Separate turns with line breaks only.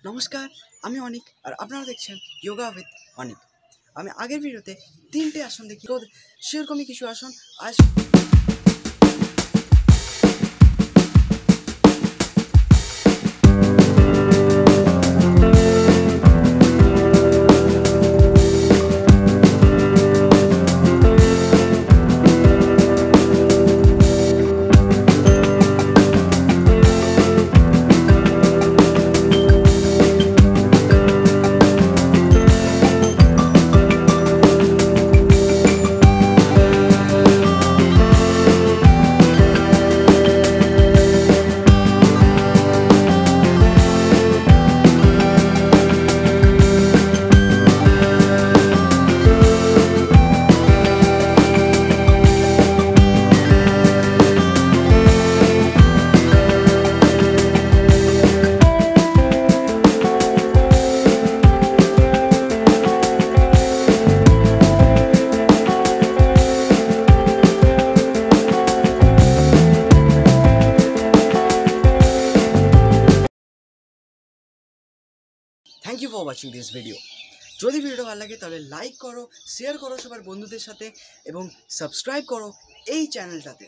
নমস্কার, আমি অনিক আর আপনারা দেখছেন যোগা উইথ অনিক। আমি আগের ভিডিওতে 3টে আসন দেখি, তো সেরকমই কিছু আসন আজ। Thank you for watching this video. যদি ভিডিওটা ভালো লাগে তাহলে লাইক করো, শেয়ার করো সবার বন্ধুদের সাথে এবং সাবস্ক্রাইব করো এই চ্যানেলটাতে।